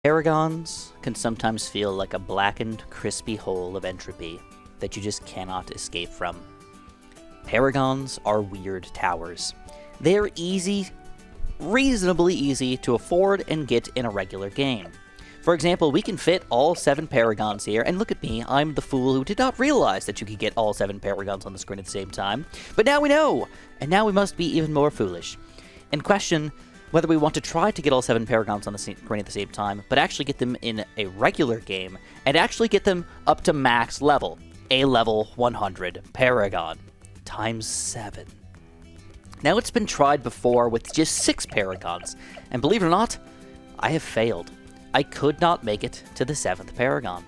Paragons can sometimes feel like a blackened, crispy hole of entropy that you just cannot escape from. Paragons are weird towers. They're easy, reasonably easy to afford and get in a regular game. For example, we can fit all 7 Paragons here, and look at me, I'm the fool who did not realize that you could get all 7 Paragons on the screen at the same time. But now we know, and now we must be even more foolish and question whether we want to try to get all 7 Paragons on the screen at the same time, but actually get them in a regular game, and actually get them up to max level, a level 100 Paragon, times 7. Now, it's been tried before with just 6 Paragons, and believe it or not, I have failed. I could not make it to the 7th Paragon.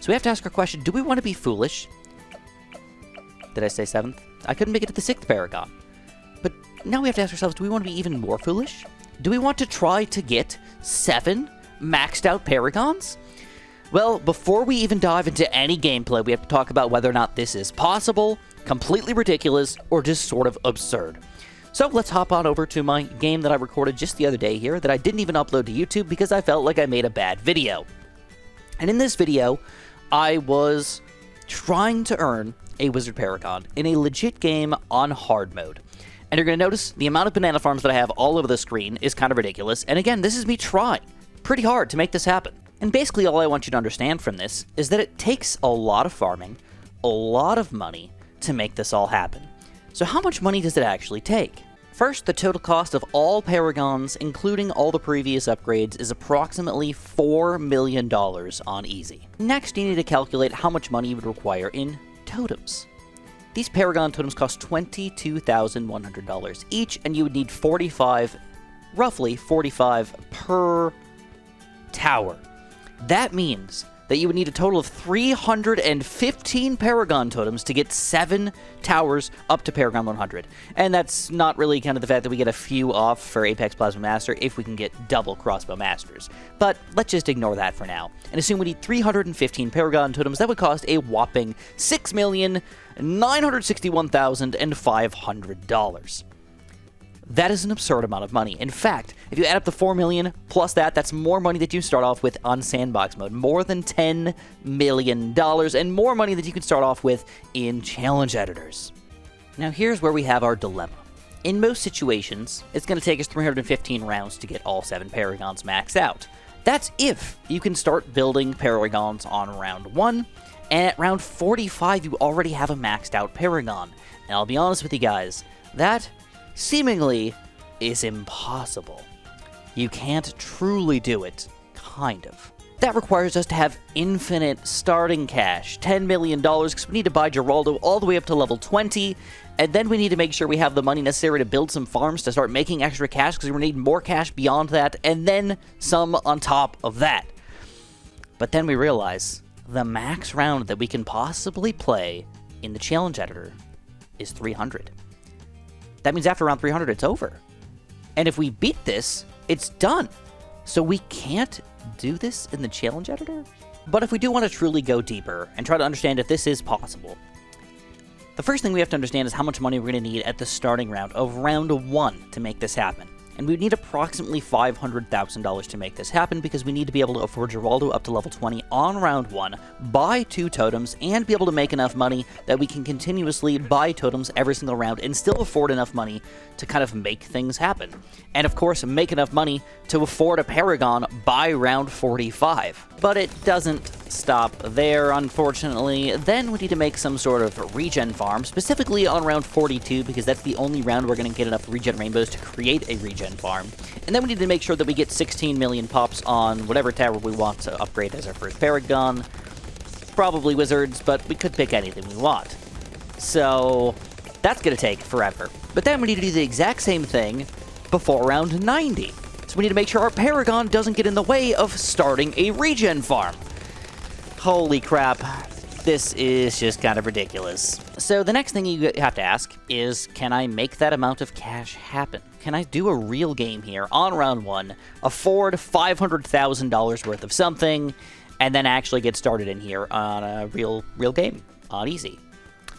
So we have to ask our question, do we want to be foolish? Did I say 7th? I couldn't make it to the 6th Paragon. But now we have to ask ourselves, do we want to be even more foolish? Do we want to try to get 7 maxed out Paragons? Well, before we even dive into any gameplay, we have to talk about whether or not this is possible, completely ridiculous, or just sort of absurd. So let's hop on over to my game that I recorded just the other day here that I didn't even upload to YouTube because I felt like I made a bad video. And in this video, I was trying to earn a Wizard Paragon in a legit game on hard mode. And you're going to notice the amount of banana farms that I have all over the screen is kind of ridiculous. And again, this is me trying pretty hard to make this happen. And basically all I want you to understand from this is that it takes a lot of farming, a lot of money to make this all happen. So how much money does it actually take? First, the total cost of all Paragons, including all the previous upgrades, is approximately $4 million on easy. Next, you need to calculate how much money you would require in totems. These Paragon totems cost $22,100 each, and you would need 45, roughly 45 per tower. That means that you would need a total of 315 Paragon totems to get 7 towers up to Paragon 100. And that's not really kind of the fact that we get a few off for Apex Plasma Master if we can get double Crossbow Masters. But let's just ignore that for now, and assume we need 315 Paragon totems. That would cost a whopping $6,961,500. That is an absurd amount of money. In fact, if you add up the 4 million plus that's more money that you start off with on sandbox mode. More than $10 million, and more money that you can start off with in challenge editors. Now here's where we have our dilemma. In most situations, it's going to take us 315 rounds to get all 7 Paragons maxed out. That's if you can start building Paragons on round 1, and at round 45 you already have a maxed out Paragon. And I'll be honest with you guys, that seemingly is impossible. You can't truly do it, kind of. That requires us to have infinite starting cash, $10 million, because we need to buy Geraldo all the way up to level 20, and then we need to make sure we have the money necessary to build some farms to start making extra cash, because we're going to need more cash beyond that, and then some on top of that. But then we realize the max round that we can possibly play in the challenge editor is 300. That means after round 300, it's over. And if we beat this, it's done. So we can't do this in the challenge editor? But if we do want to truly go deeper and try to understand if this is possible, the first thing we have to understand is how much money we're going to need at the starting round of round 1 to make this happen. And we need approximately $500,000 to make this happen because we need to be able to afford Geraldo up to level 20 on round 1, buy 2 totems, and be able to make enough money that we can continuously buy totems every single round and still afford enough money to kind of make things happen. And of course, make enough money to afford a Paragon by round 45. But it doesn't stop there, unfortunately. Then we need to make some sort of regen farm, specifically on round 42, because that's the only round we're going to get enough regen rainbows to create a regen farm. And then we need to make sure that we get 16 million pops on whatever tower we want to upgrade as our first Paragon. Probably wizards, but we could pick anything we want. So that's going to take forever. But then we need to do the exact same thing before round 90. So we need to make sure our Paragon doesn't get in the way of starting a regen farm. Holy crap. This is just kind of ridiculous. So the next thing you have to ask is, can I make that amount of cash happen? Can I do a real game here on round 1, afford $500,000 worth of something, and then actually get started in here on a real game on easy?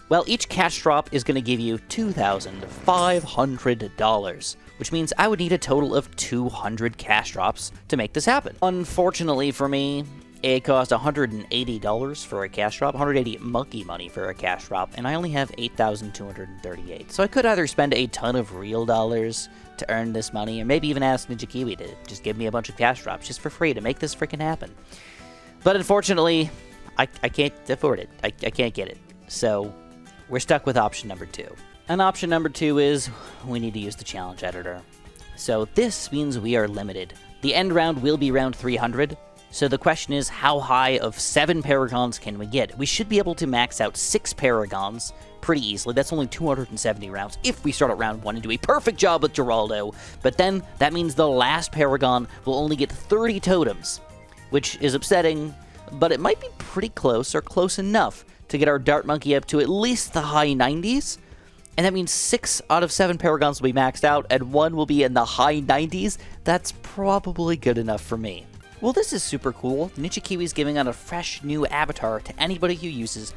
Well, each cash drop is going to give you $2,500, which means I would need a total of 200 cash drops to make this happen. Unfortunately for me, it cost $180 for a cash drop, 180 monkey money for a cash drop, and I only have 8,238. So I could either spend a ton of real dollars to earn this money, or maybe even ask Ninja Kiwi to just give me a bunch of cash drops just for free to make this freaking happen. But unfortunately, I can't afford it. I can't get it. So we're stuck with option number 2. And option number 2 is we need to use the challenge editor. So this means we are limited. The end round will be round 300. So the question is, how high of 7 Paragons can we get? We should be able to max out 6 Paragons pretty easily. That's only 270 rounds if we start at round 1 and do a perfect job with Geraldo. But then that means the last Paragon will only get 30 totems, which is upsetting, but it might be pretty close or close enough to get our Dart Monkey up to at least the high 90s. And that means 6 out of 7 Paragons will be maxed out and 1 will be in the high 90s. That's probably good enough for me. Well, this is super cool. Ninja Kiwi's giving out a fresh new avatar to anybody who uses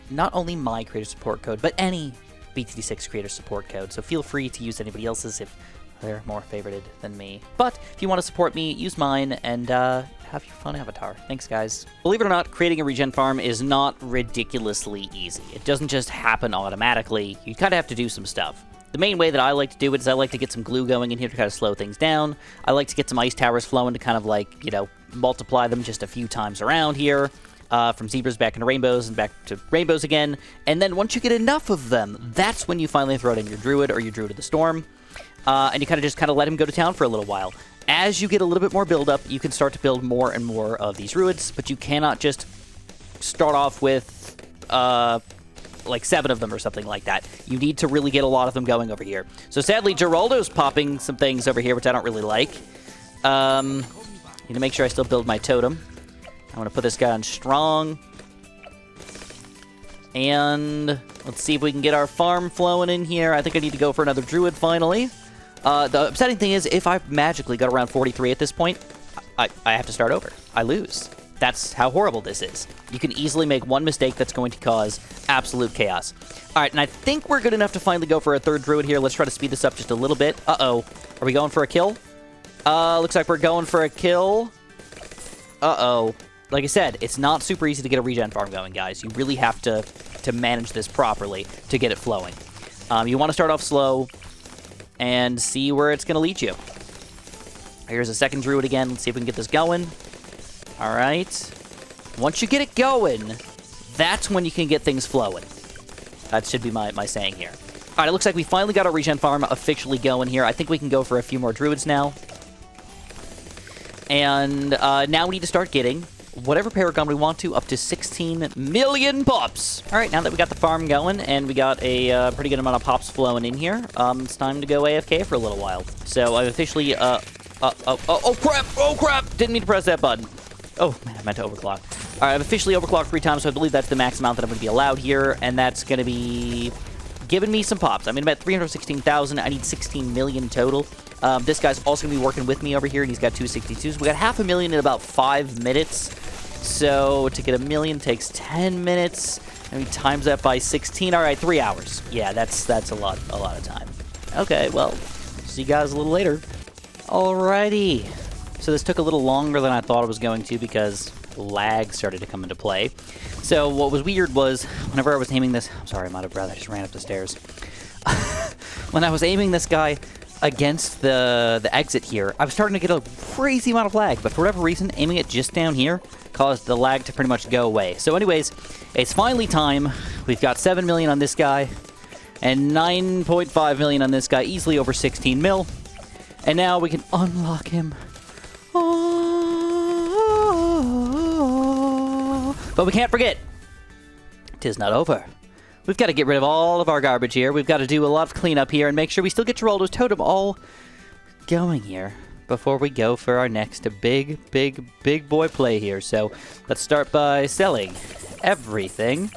not only my creator support code, but any BTD6 creator support code. So feel free to use anybody else's if they're more favorited than me. But if you want to support me, use mine and have your fun avatar. Thanks, guys. Believe it or not, creating a regen farm is not ridiculously easy. It doesn't just happen automatically. You kind of have to do some stuff. The main way that I like to do it is I like to get some glue going in here to kind of slow things down. I like to get some ice towers flowing to kind of like, you know, multiply them just a few times around here. From zebras back into rainbows and back to rainbows again. And then once you get enough of them, that's when you finally throw it in your druid or your druid of the storm. And you kind of let him go to town for a little while. As you get a little bit more build up, you can start to build more and more of these druids, but you cannot just start off with like 7 of them or something like that. You need to really get a lot of them going over here. So sadly, Geraldo's popping some things over here, which I don't really like. Need to make sure I still build my totem. I'm going to put this guy on strong. And let's see if we can get our farm flowing in here. I think I need to go for another druid finally. The upsetting thing is, if I magically got around 43 at this point, I have to start over. I lose. That's how horrible this is. You can easily make one mistake that's going to cause absolute chaos. All right, and I think we're good enough to finally go for a third druid here. Let's try to speed this up just a little bit. Uh-oh. Are we going for a kill? Looks like we're going for a kill. Uh-oh. Like I said, it's not super easy to get a regen farm going, guys. You really have to manage this properly to get it flowing. You want to start off slow and see where it's going to lead you. Here's a second druid again. Let's see if we can get this going. All right. Once you get it going, that's when you can get things flowing. That should be my saying here. All right, it looks like we finally got our regen farm officially going here. I think we can go for a few more druids now. And now we need to start getting whatever Paragon we want to, up to 16 million pops. All right, now that we got the farm going and we got a pretty good amount of pops flowing in here, it's time to go AFK for a little while. So I've officially, oh crap, didn't mean to press that button. Oh, man, I meant to overclock. All right, I've officially overclocked 3 times, so I believe that's the max amount that I'm going to be allowed here, and that's going to be giving me some pops. I'm at 316,000. I need 16 million total. This guy's also going to be working with me over here, and he's got 262s. We got 500,000 in about 5 minutes. So to get 1 million takes 10 minutes, and we times that by 16. All right, 3 hours. Yeah, that's a lot of time. Okay, well, see you guys a little later. Alrighty. So this took a little longer than I thought it was going to because lag started to come into play. So what was weird was whenever I was aiming this... I'm sorry, I'm out of breath. I just ran up the stairs. When I was aiming this guy against the exit here, I was starting to get a crazy amount of lag, but for whatever reason, aiming it just down here caused the lag to pretty much go away. So anyways, it's finally time. We've got 7 million on this guy and 9.5 million on this guy, easily over 16 mil. And now we can unlock him. But we can't forget, 'tis not over. We've got to get rid of all of our garbage here. We've got to do a lot of cleanup here and make sure we still get Geraldo's totem all going here before we go for our next big boy play here. So let's start by selling everything.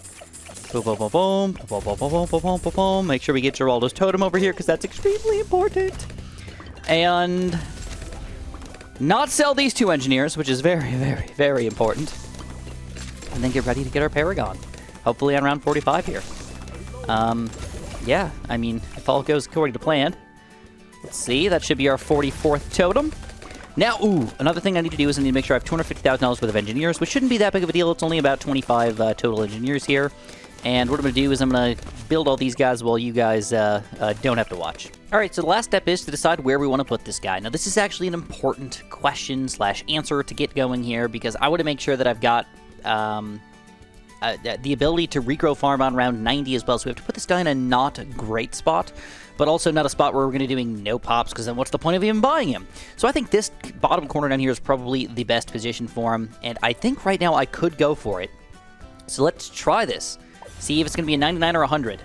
Boom, boom, boom, boom, boom, boom, boom, boom, boom, boom, boom. Make sure we get Geraldo's totem over here because that's extremely important. And not sell these 2 engineers, which is very important. And then get ready to get our Paragon. Hopefully on round 45 here. Yeah, I mean, if all goes according to plan, Let's see, that should be our 44th totem. Now, another thing I need to do is I need to make sure I have $250,000 worth of engineers, which shouldn't be that big of a deal. It's only about 25 total engineers here. And what I'm going to do is I'm going to build all these guys while you guys don't have to watch. All right, so the last step is to decide where we want to put this guy. Now, this is actually an important question / answer to get going here, because I want to make sure that I've got the ability to regrow farm on round 90 as well. So we have to put this guy in a not great spot, but also not a spot where we're going to be doing no pops, because then what's the point of even buying him? So I think this bottom corner down here is probably the best position for him, and I think right now I could go for it. So let's try this. See if it's going to be a 99 or 100.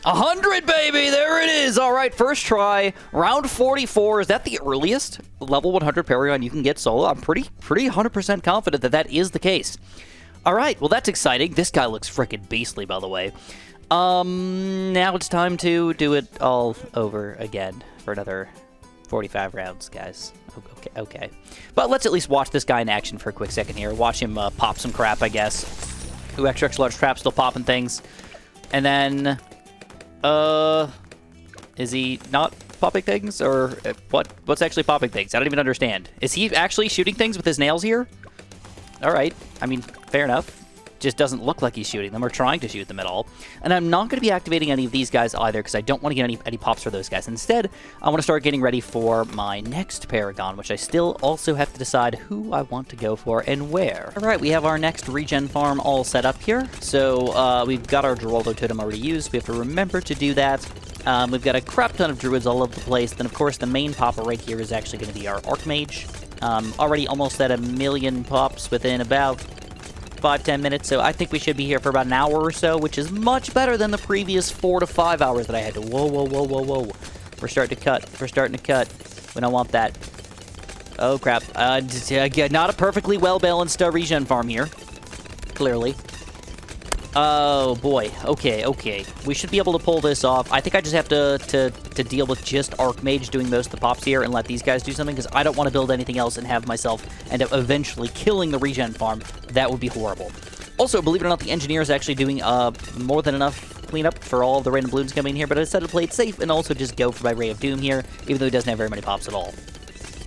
100, baby! There it is! All right, first try. Round 44. Is that the earliest level 100 Paragon you can get solo? I'm pretty 100% confident that that is the case. All right, well, that's exciting. This guy looks frickin' beastly, by the way. Now it's time to do it all over again for another 45 rounds, guys. Okay. But let's at least watch this guy in action for a quick second here. Watch him pop some crap, I guess. Ooh, extra large trap, still popping things. And then, is he not popping things? Or what's actually popping things? I don't even understand. Is he actually shooting things with his nails here? All right. I mean, fair enough. Just doesn't look like he's shooting them or trying to shoot them at all. And I'm not going to be activating any of these guys either, because I don't want to get any pops for those guys. Instead, I want to start getting ready for my next Paragon, which I still also have to decide who I want to go for and where. All right, we have our next regen farm all set up here. So we've got our Geraldo totem already used. We have to remember to do that. We've got a crap ton of druids all over the place. Then, of course, the main popper right here is actually going to be our Archmage. Already almost at 1 million pops within about 5-10 minutes, so I think we should be here for about an hour or so, which is much better than the previous 4 to 5 hours that I had to. Whoa. We're starting to cut. We don't want that. Oh, crap. Not a perfectly well-balanced regen farm here. Clearly. Oh, boy. Okay. We should be able to pull this off. I think I just have to deal with just Archmage doing most of the pops here and let these guys do something, because I don't want to build anything else and have myself end up eventually killing the regen farm. That would be horrible. Also, believe it or not, the engineer is actually doing more than enough cleanup for all of the random balloons coming in here, but I decided to play it safe and also just go for my Ray of Doom here, even though he doesn't have very many pops at all.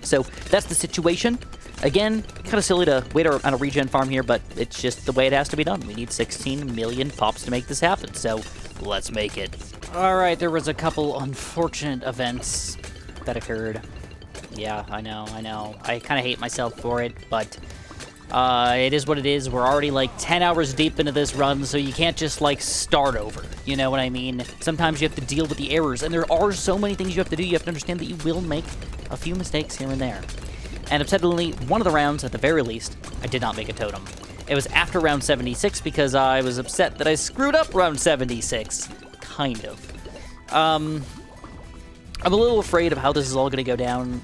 So that's the situation. Again, kind of silly to wait on a regen farm here, but it's just the way it has to be done. We need 16 million pops to make this happen, so let's make it. All right, there was a couple unfortunate events that occurred. Yeah, I know. I kind of hate myself for it, but it is what it is. We're already like 10 hours deep into this run, so you can't just like start over. You know what I mean? Sometimes you have to deal with the errors, and there are so many things you have to do. You have to understand that you will make a few mistakes here and there. And upsettingly, one of the rounds, at the very least, I did not make a totem. It was after round 76 because I was upset that I screwed up round 76. Kind of. I'm a little afraid of how this is all going to go down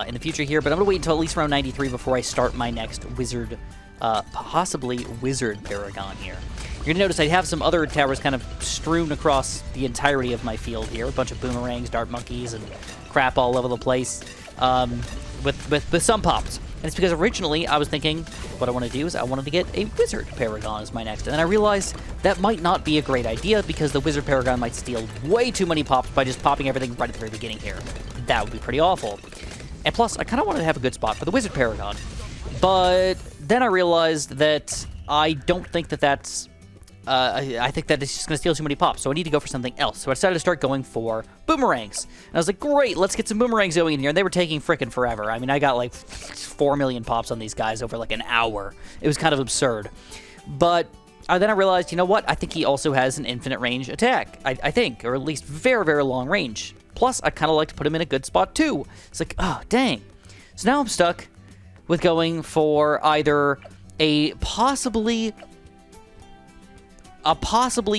in the future here, but I'm going to wait until at least round 93 before I start my next wizard, possibly wizard Paragon here. You're going to notice I have some other towers kind of strewn across the entirety of my field here. A bunch of boomerangs, dart monkeys, and crap all over the place. With some pops. And it's because originally I was thinking what I want to do is I wanted to get a Wizard Paragon as my next. And then I realized that might not be a great idea because the Wizard Paragon might steal way too many pops by just popping everything right at the very beginning here. That would be pretty awful. And plus, I kind of wanted to have a good spot for the Wizard Paragon. But then I realized that I don't think that that's... I think that it's just going to steal too many pops, so I need to go for something else. So I decided to start going for boomerangs. And I was like, great, let's get some boomerangs going in here. And they were taking frickin' forever. I mean, I got like 4 million pops on these guys over like an hour. It was kind of absurd. But then I realized, you know what? I think he also has an infinite range attack, I think, or at least very, very long range. Plus, I kind of like to put him in a good spot too. It's like, oh, dang. So now I'm stuck with going for either a possibly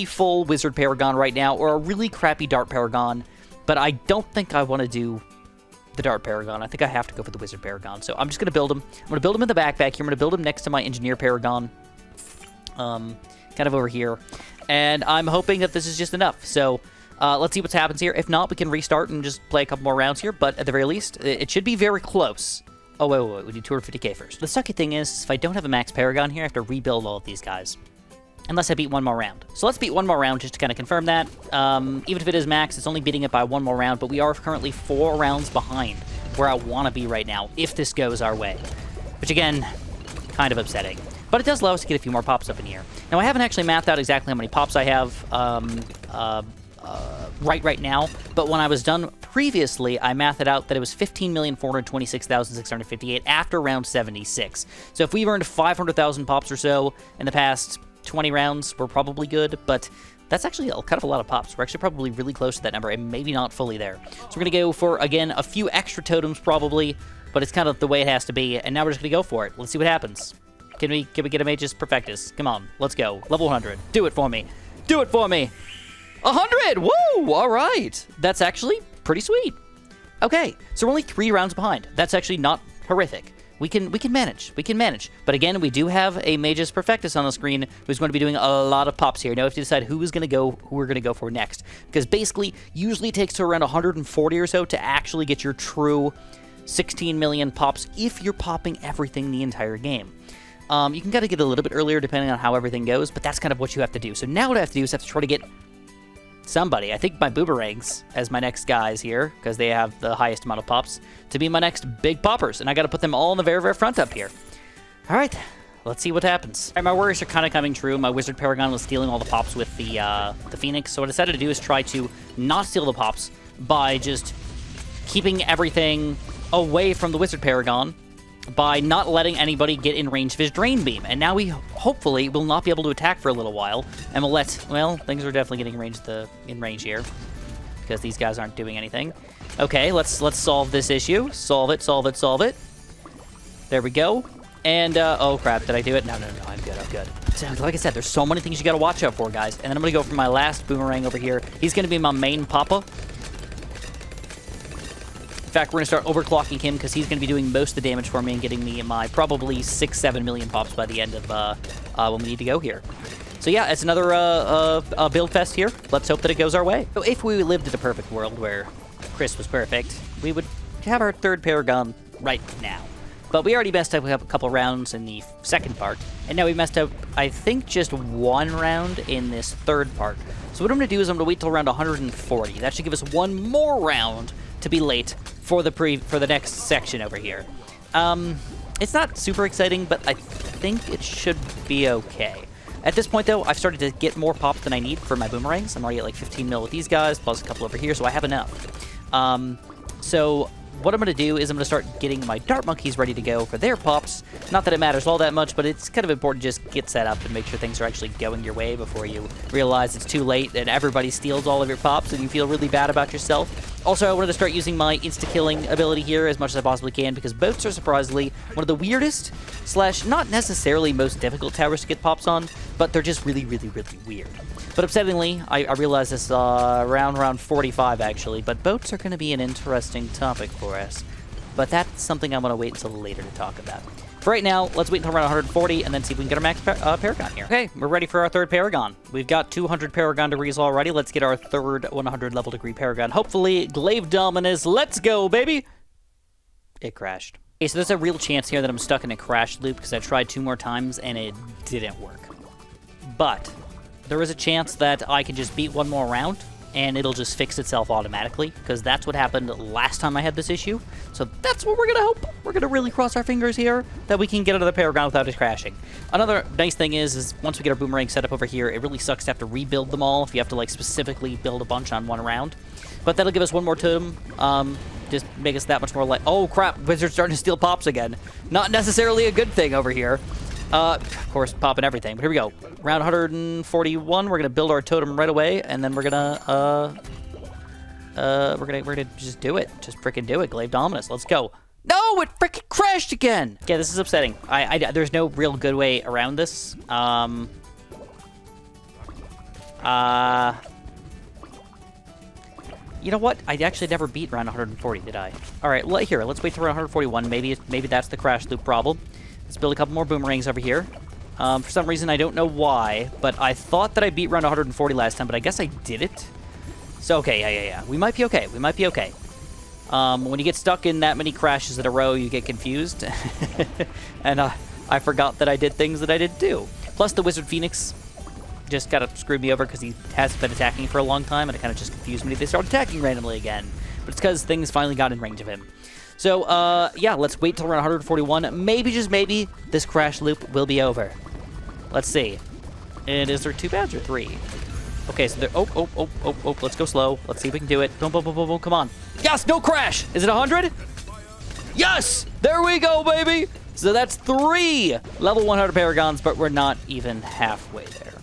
full Wizard Paragon right now, or a really crappy Dart Paragon, but I don't think I want to do the Dart Paragon. I think I have to go for the Wizard Paragon, so I'm just going to build him. I'm going to build him in the backpack here. I'm going to build him next to my Engineer Paragon, kind of over here, and I'm hoping that this is just enough, so let's see what happens here. If not, we can restart and just play a couple more rounds here, but at the very least, it should be very close. Oh, wait, we need 250k first. The sucky thing is, if I don't have a max Paragon here, I have to rebuild all of these guys. unless I beat one more round. So let's beat one more round just to kind of confirm that. Even if it is max, it's only beating it by one more round, but we are currently 4 rounds behind where I want to be right now if this goes our way. Which, again, kind of upsetting. But it does allow us to get a few more pops up in here. Now, I haven't actually mapped out exactly how many pops I have right now, but when I was done previously, I mathed it out that it was 15,426,658 after round 76. So if we've earned 500,000 pops or so in the past 20 rounds, we're probably good, but that's actually kind of a lot of pops. We're actually probably really close to that number, and maybe not fully there. So we're going to go for, again, a few extra totems probably, but it's kind of the way it has to be, and now we're just going to go for it. Let's see what happens. Can we get a Magus Perfectus? Come on, let's go. Level 100. Do it for me. Do it for me. 100! Woo! All right. That's actually pretty sweet. Okay, so we're only 3 rounds behind. That's actually not horrific. We can manage. We can manage. But again, we do have a Magus Perfectus on the screen who's going to be doing a lot of pops here. Now we have to decide who we're going to go for next. Because basically, usually it takes to around 140 or so to actually get your true 16 million pops if you're popping everything the entire game. You can kind of get a little bit earlier depending on how everything goes, but that's kind of what you have to do. So now what I have to do is I have to try to get somebody. I think my Boomerangs as my next guys here, because they have the highest amount of pops, to be my next big poppers. And I got to put them all in the very, very front up here. All right, let's see what happens. All right, my worries are kind of coming true. My Wizard Paragon was stealing all the pops with the Phoenix. So what I decided to do is try to not steal the pops by just keeping everything away from the Wizard Paragon by not letting anybody get in range of his Drain Beam. And now we hopefully will not be able to attack for a little while, and we'll let, well, things are definitely getting in range here, because these guys aren't doing anything. Okay, let's solve this issue. Solve it, solve it, solve it. There we go. And, oh crap, did I do it? No, I'm good, I'm good. So, like I said, there's so many things you gotta watch out for, guys. And then I'm gonna go for my last Boomerang over here. He's gonna be my main Papa. In fact, we're going to start overclocking him because he's going to be doing most of the damage for me and getting me my probably 6-7 million pops by the end of when we need to go here. So yeah, it's another build fest here. Let's hope that it goes our way. So if we lived in a perfect world where Chris was perfect, we would have our 3rd Paragon right now. But we already messed up a couple rounds in the 2nd part, and now we messed up, I think, just 1 round in this 3rd part. So what I'm going to do is I'm going to wait till around 140. That should give us 1 more round to be late for the next section over here. It's not super exciting, but I think it should be okay. At this point, though, I've started to get more pop than I need for my Boomerangs. I'm already at like 15 mil with these guys, plus a couple over here, so I have enough. So what I'm going to do is I'm going to start getting my Dart Monkeys ready to go for their pops. Not that it matters all that much, but it's kind of important to just get set up and make sure things are actually going your way before you realize it's too late and everybody steals all of your pops and you feel really bad about yourself. Also, I wanted to start using my insta-killing ability here as much as I possibly can, because boats are surprisingly one of the weirdest, / not necessarily most difficult towers to get pops on, but they're just really, really, really weird. But upsettingly, I realized this around 45 actually, but boats are going to be an interesting topic for us. But that's something I'm going to wait until later to talk about. For right now, let's wait until around 140 and then see if we can get our max Paragon here. Okay, we're ready for our 3rd Paragon. We've got 200 Paragon degrees already. Let's get our 3rd 100 level degree Paragon. Hopefully, Glaive Dominus. Let's go, baby! It crashed. Okay, so there's a real chance here that I'm stuck in a crash loop because I tried 2 more times and it didn't work. But there is a chance that I can just beat 1 more round and it'll just fix itself automatically, because that's what happened last time I had this issue. So that's what we're going to hope. We're going to really cross our fingers here that we can get another Paragon without it crashing. Another nice thing is once we get our Boomerang set up over here, it really sucks to have to rebuild them all if you have to like specifically build a bunch on 1 round. But that'll give us 1 more totem, just make us that much more like, oh crap, Wizard's starting to steal pops again. Not necessarily a good thing over here. Of course, popping everything. But here we go. Round 141. We're gonna build our totem right away, and then we're gonna just do it. Just freaking do it. Glaive Dominus. Let's go. No, it freaking crashed again. Yeah, this is upsetting. There's no real good way around this. You know what? I actually never beat round 140, did I? All right, here. Let's wait till round 141. Maybe that's the crash loop problem. Let's build a couple more Boomerangs over here. For some reason, I don't know why, but I thought that I beat round 140 last time, but I guess I did it. So, okay, yeah. We might be okay. We might be okay. When you get stuck in that many crashes in a row, you get confused. And I forgot that I did things that I didn't do. Plus, the Wizard Phoenix just kind of screwed me over because he hasn't been attacking for a long time, and it kind of just confused me. They started attacking randomly again, but it's because things finally got in range of him. So, yeah, let's wait till around 141. Maybe, just maybe, this crash loop will be over. Let's see. And is there 2 badges or 3? Okay, so there... Oh, let's go slow. Let's see if we can do it. Boom, boom, boom, boom, boom, come on. Yes, no crash! Is it 100? Yes! There we go, baby! So that's 3 level 100 Paragons, but we're not even halfway there.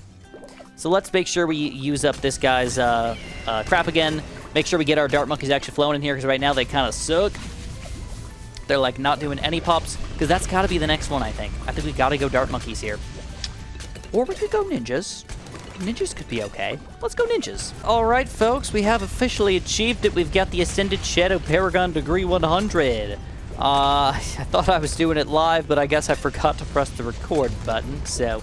So let's make sure we use up this guy's crap again. Make sure we get our Dart Monkeys actually flowing in here, because right now they kind of suck. They're, like, not doing any pops, because that's got to be the next one, I think. I think we got to go Dart Monkeys here. Or we could go Ninjas. Ninjas could be okay. Let's go Ninjas. All right, folks, we have officially achieved it. We've got the Ascended Shadow Paragon Degree 100. I thought I was doing it live, but I guess I forgot to press the record button, so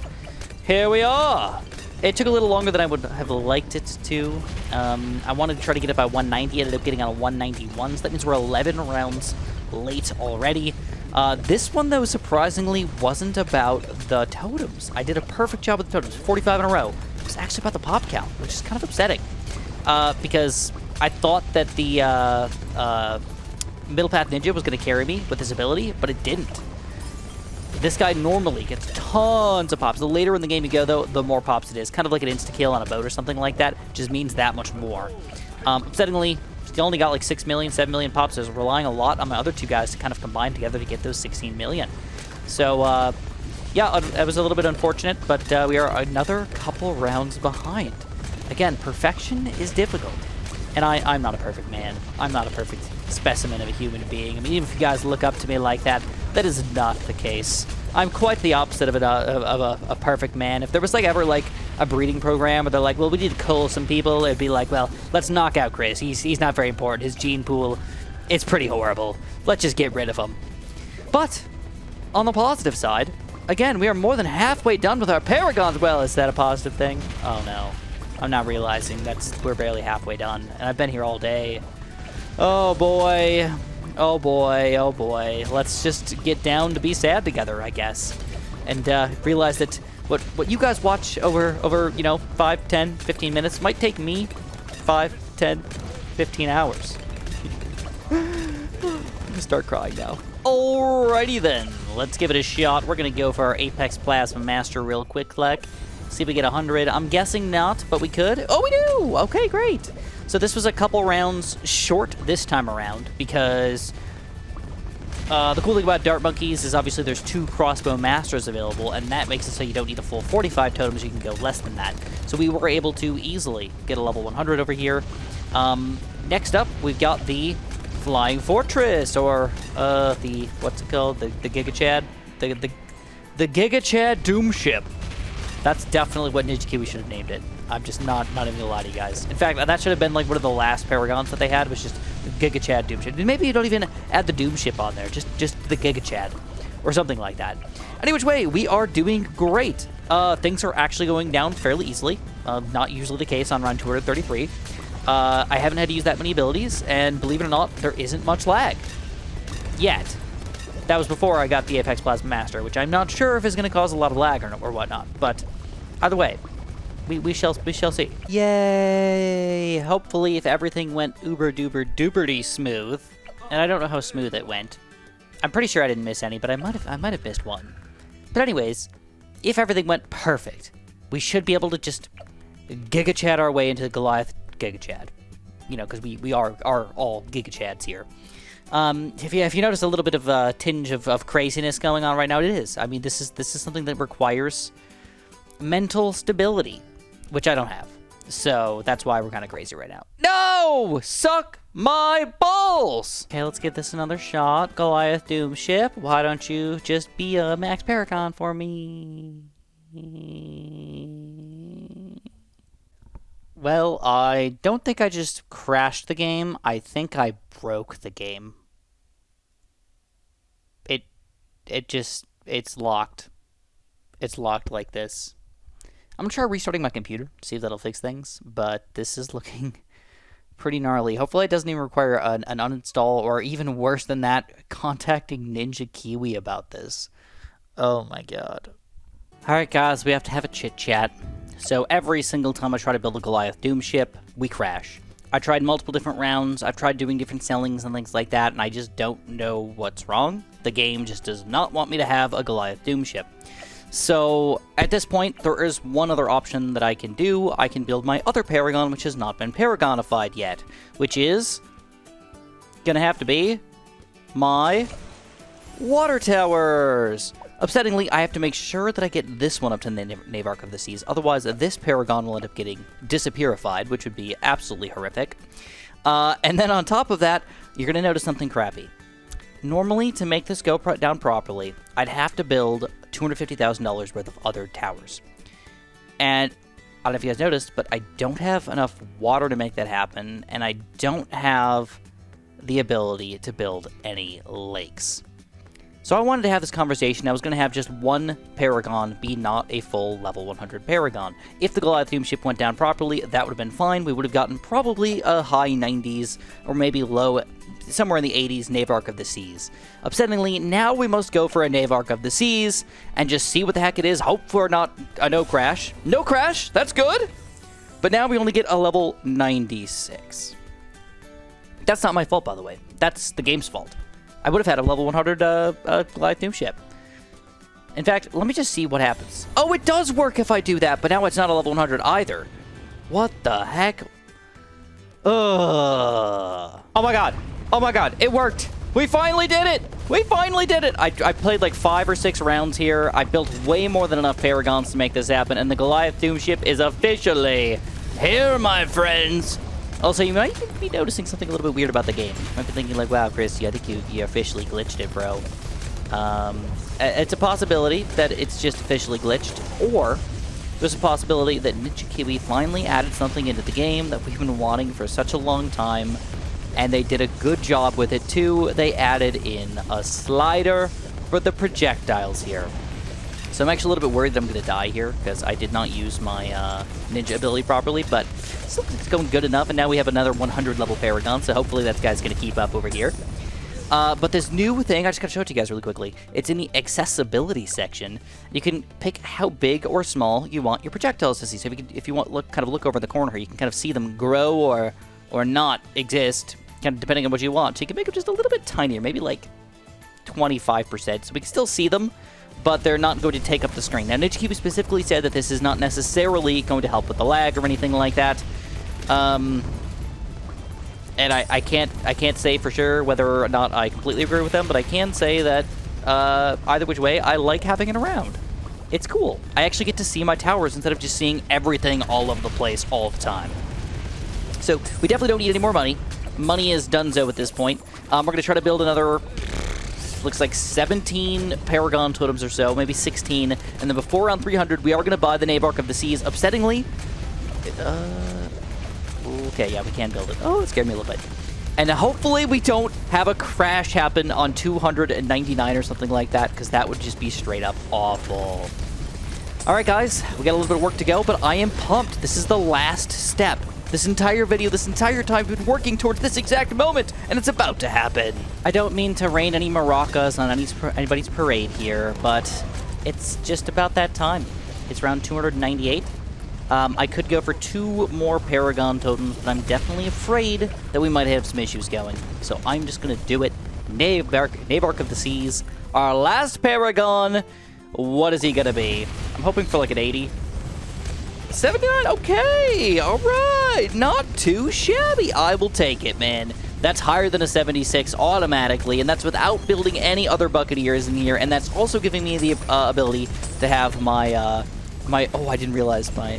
here we are. It took a little longer than I would have liked it to. I wanted to try to get it by 190, ended up getting on a 191, so that means we're 11 rounds late already. This one, though, surprisingly wasn't about the totems. I did a perfect job with the totems, 45 in a row. It was actually about the pop count, which is kind of upsetting, because I thought that the Middle Path Ninja was going to carry me with his ability, but it didn't. This guy normally gets tons of pops. The later in the game you go, though, the more pops it is. Kind of like an insta-kill on a boat or something like that. Just means that much more. Upsettingly, still only got like 6 million, 7 million pops. So I was relying a lot on my other 2 guys to kind of combine together to get those 16 million. So, yeah, it was a little bit unfortunate, but we are another couple rounds behind. Again, perfection is difficult. And I'm not a perfect man. I'm not a perfect specimen of a human being. I mean, even if you guys look up to me like that, that is not the case. I'm quite the opposite of a perfect man. If there was like ever like a breeding program where they're like, well, we need to cull some people, it'd be like, well, let's knock out Chris. He's not very important. His gene pool, it's pretty horrible. Let's just get rid of him. But on the positive side, again, we are more than halfway done with our Paragons. Well, is that a positive thing? Oh no. I'm not realizing we're barely halfway done, and I've been here all day. Oh boy, oh boy, oh boy. Let's just get down to be sad together, I guess, and realize that what you guys watch over 5, 10, 15 minutes might take me 5, 10, 15 hours. I'm gonna start crying now. Alrighty then, let's give it a shot. We're gonna go for our Apex Plasma Master real quick, like. See if we get 100. I'm guessing not, but we could. Oh, we do! Okay, great. So this was a couple rounds short this time around because the cool thing about Dart Monkeys is obviously there's 2 Crossbow Masters available, and that makes it so you don't need a full 45 totems. You can go less than that. So we were able to easily get a level 100 over here. Next up, we've got the Flying Fortress, or the, what's it called? The Giga Chad? The Giga Chad Doom Ship. That's definitely what Ninja Kiwi should have named it. I'm just not even gonna lie to you guys. In fact, that should have been like one of the last Paragons that they had, was just the Giga Chad Doom Ship. Maybe you don't even add the Doom Ship on there, just the Giga Chad, or something like that. Any which way, we are doing great. Things are actually going down fairly easily. Not usually the case on round 233. I haven't had to use that many abilities, and believe it or not, there isn't much lag. Yet. That was before I got the Apex Plasma Master, which I'm not sure if is going to cause a lot of lag or whatnot. But either way, we shall see. Yay! Hopefully, if everything went uber-duper-duperty smooth, and I don't know how smooth it went. I'm pretty sure I didn't miss any, but I might have missed one. But anyways, if everything went perfect, we should be able to just Giga Chad our way into the Goliath Giga Chad. You know, because we are all Giga Chads here. If you notice a little bit of a tinge of craziness going on right now, it is. I mean, this is something that requires mental stability, which I don't have. So that's why we're kind of crazy right now. No! Suck my balls! Okay, let's give this another shot. Goliath Doom Ship, why don't you just be a Max Paragon for me? Well, I don't think I just crashed the game. I think I broke the game. It's locked. It's locked like this. I'm gonna try restarting my computer, see if that'll fix things, but this is looking pretty gnarly. Hopefully it doesn't even require an uninstall, or even worse than that, contacting Ninja Kiwi about this. Oh my god. Alright guys, we have to have a chit-chat. So every single time I try to build a Goliath Doom ship, we crash. I tried multiple different rounds, I've tried doing different sellings and things like that, and I just don't know what's wrong. The game just does not want me to have a Goliath Doom ship. So at this point, there is one other option that I can do. I can build my other Paragon, which has not been Paragonified yet, which is gonna have to be my water towers. Upsettingly, I have to make sure that I get this one up to the Navarch of the Seas. Otherwise, this Paragon will end up getting disappearified, which would be absolutely horrific. And then on top of that, you're going to notice something crappy. Normally, to make this go down properly, I'd have to build $250,000 worth of other towers. And I don't know if you guys noticed, but I don't have enough water to make that happen, and I don't have the ability to build any lakes. So I wanted to have this conversation. I was going to have just one Paragon be not a full level 100 Paragon. If the Goliath Doom ship went down properly, that would have been fine. We would have gotten probably a high 90s or maybe low, somewhere in the 80s, Navarch of the Seas. Upsettingly, now we must go for a Navarch of the Seas and just see what the heck it is. Hope for not a no crash. No crash, that's good. But now we only get a level 96. That's not my fault, by the way. That's the game's fault. I would have had a level 100 Goliath Doom ship. In fact, let me just see what happens. Oh, it does work if I do that, but now it's not a level 100 either. What the heck? Oh my god. Oh my god. It worked. We finally did it. We finally did it. I played like 5 or 6 rounds here. I built way more than enough Paragons to make this happen, and the Goliath Doom ship is officially here, my friends. Also, you might be noticing something a little bit weird about the game. You might be thinking like, wow, Chris, I think you officially glitched it, bro. It's a possibility that it's just officially glitched, or there's a possibility that Ninja Kiwi finally added something into the game that we've been wanting for such a long time, and they did a good job with it too. They added in a slider for the projectiles here. So I'm actually a little bit worried that I'm going to die here, because I did not use my ninja ability properly, but still it's going good enough, and now we have another 100 level Paragon, so hopefully that guy's going to keep up over here. But this new thing, I just got to show it to you guys really quickly. It's in the accessibility section. You can pick how big or small you want your projectiles to see. So if you want kind of look over the corner here, you can kind of see them grow or not exist, kind of depending on what you want. So you can make them just a little bit tinier, maybe like 25%, so we can still see them, but they're not going to take up the screen. Now, Ninja Kiwi specifically said that this is not necessarily going to help with the lag or anything like that. And I can't say for sure whether or not I completely agree with them, but I can say that either which way, I like having it around. It's cool. I actually get to see my towers instead of just seeing everything all over the place all the time. So we definitely don't need any more money. Money is donezo at this point. We're going to try to build another, looks like 17 Paragon totems or so, maybe 16. And then before round 300, we are going to buy the Navarch of the Seas. Upsettingly, okay, yeah, we can build it. Oh, it scared me a little bit. And hopefully we don't have a crash happen on 299 or something like that, because that would just be straight up awful. All right, guys, we got a little bit of work to go, but I am pumped. This is the last step. This entire video, this entire time, we've been working towards this exact moment, and it's about to happen. I don't mean to rain any maracas on anybody's parade here, but it's just about that time. It's round 298. I could go for 2 more Paragon totems, but I'm definitely afraid that we might have some issues going. So I'm just going to do it. Navarch of the Seas, our last Paragon. What is he going to be? I'm hoping for like an 80. 79, okay, all right, not too shabby. I will take it, man. That's higher than a 76 automatically, and that's without building any other Buccaneers in here, and that's also giving me the ability to have my, oh, I didn't realize my,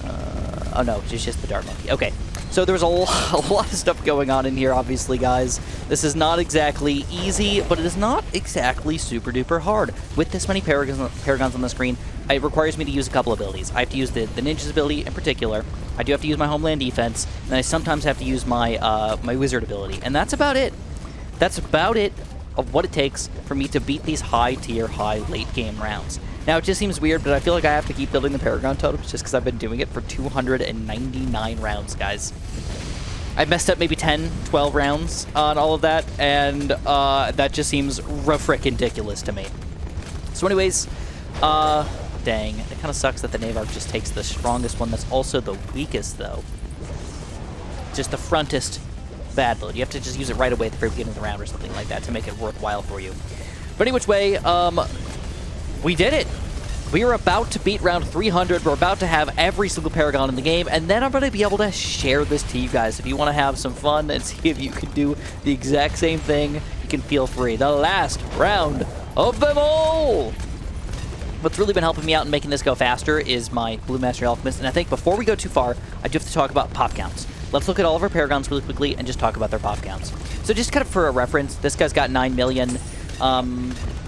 oh no, it's just the Dart Monkey. Okay, so there's a lot of stuff going on in here, obviously, guys. This is not exactly easy, but it is not exactly super duper hard. With this many Paragons on the screen, it requires me to use a couple abilities. I have to use the Ninja's ability in particular. I do have to use my Homeland Defense, and I sometimes have to use my my Wizard ability. And that's about it. That's about it of what it takes for me to beat these high-tier, high-late-game rounds. Now, it just seems weird, but I feel like I have to keep building the Paragon totems just because I've been doing it for 299 rounds, guys. I've messed up maybe 10, 12 rounds on all of that, and that just seems frickin' ridiculous to me. So anyways, Dang. It kind of sucks that the Navarch just takes the strongest one that's also the weakest, though. Just the frontest bad load. You have to just use it right away at the very beginning of the round or something like that to make it worthwhile for you. But any which way, we did it. We are about to beat round 300. We're about to have every single Paragon in the game, and then I'm going to be able to share this to you guys. If you want to have some fun and see if you can do the exact same thing, you can feel free. The last round of them all! What's really been helping me out in making this go faster is my Blue Master Alchemist, and I think before we go too far, I do have to talk about pop counts. Let's look at all of our Paragons really quickly and just talk about their pop counts. So just kind of for a reference, this guy's got 9 million.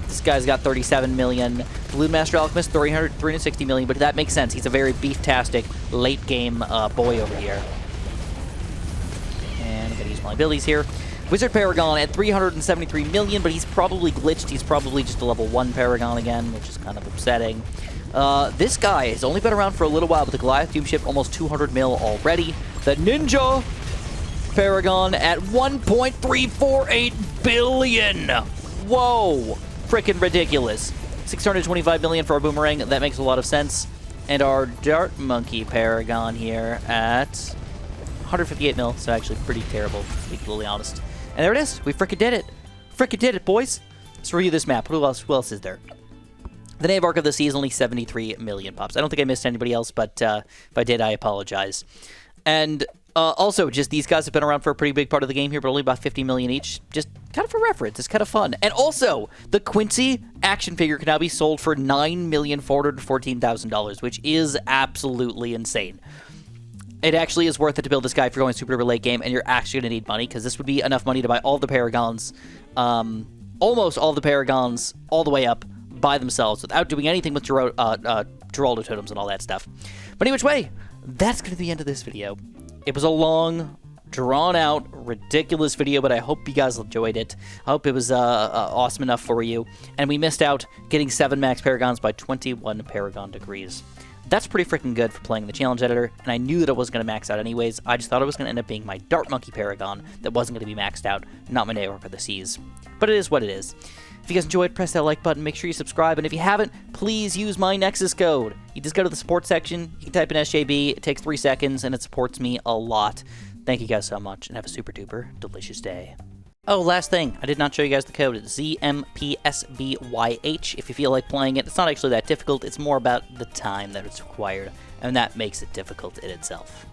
This guy's got 37 million. Blue Master Alchemist, 360 million, but that makes sense. He's a very beef-tastic late-game boy over here. And I'm going to use my abilities here. Wizard Paragon at 373 million, but he's probably glitched. He's probably just a level 1 Paragon again, which is kind of upsetting. This guy has only been around for a little while, but the Goliath Doomship almost 200 mil already. The Ninja Paragon at 1.348 billion. Whoa. Freaking ridiculous. 625 million for our Boomerang. That makes a lot of sense. And our Dart Monkey Paragon here at 158 mil. So actually pretty terrible, to be completely honest. And there it is. We frickin' did it. Frickin' did it, boys. Let's review this map. Who else is there? The Navarch of the Sea is only 73 million pops. I don't think I missed anybody else, but if I did, I apologize. And also, just these guys have been around for a pretty big part of the game here, but only about 50 million each. Just kind of for reference. It's kind of fun. And also, the Quincy action figure can now be sold for $9,414,000, which is absolutely insane. It actually is worth it to build this guy if you're going super late game, and you're actually going to need money, because this would be enough money to buy all the Paragons, almost all the Paragons, all the way up by themselves, without doing anything with Geraldo totems and all that stuff. But any which way, that's going to be the end of this video. It was a long, drawn-out, ridiculous video, but I hope you guys enjoyed it. I hope it was awesome enough for you. And we missed out getting 7 max Paragons by 21 Paragon degrees. That's pretty freaking good for playing the challenge editor, and I knew that it wasn't going to max out anyways. I just thought it was going to end up being my Dart Monkey Paragon that wasn't going to be maxed out, not my Navarch of the Seas. But it is what it is. If you guys enjoyed, press that like button, make sure you subscribe, and if you haven't, please use my Nexus code. You just go to the support section, you can type in SJB, it takes 3 seconds, and it supports me a lot. Thank you guys so much, and have a super duper delicious day. Oh, last thing, I did not show you guys the code. It's ZMPSBYH. If you feel like playing it, it's not actually that difficult, it's more about the time that it's required, and that makes it difficult in itself.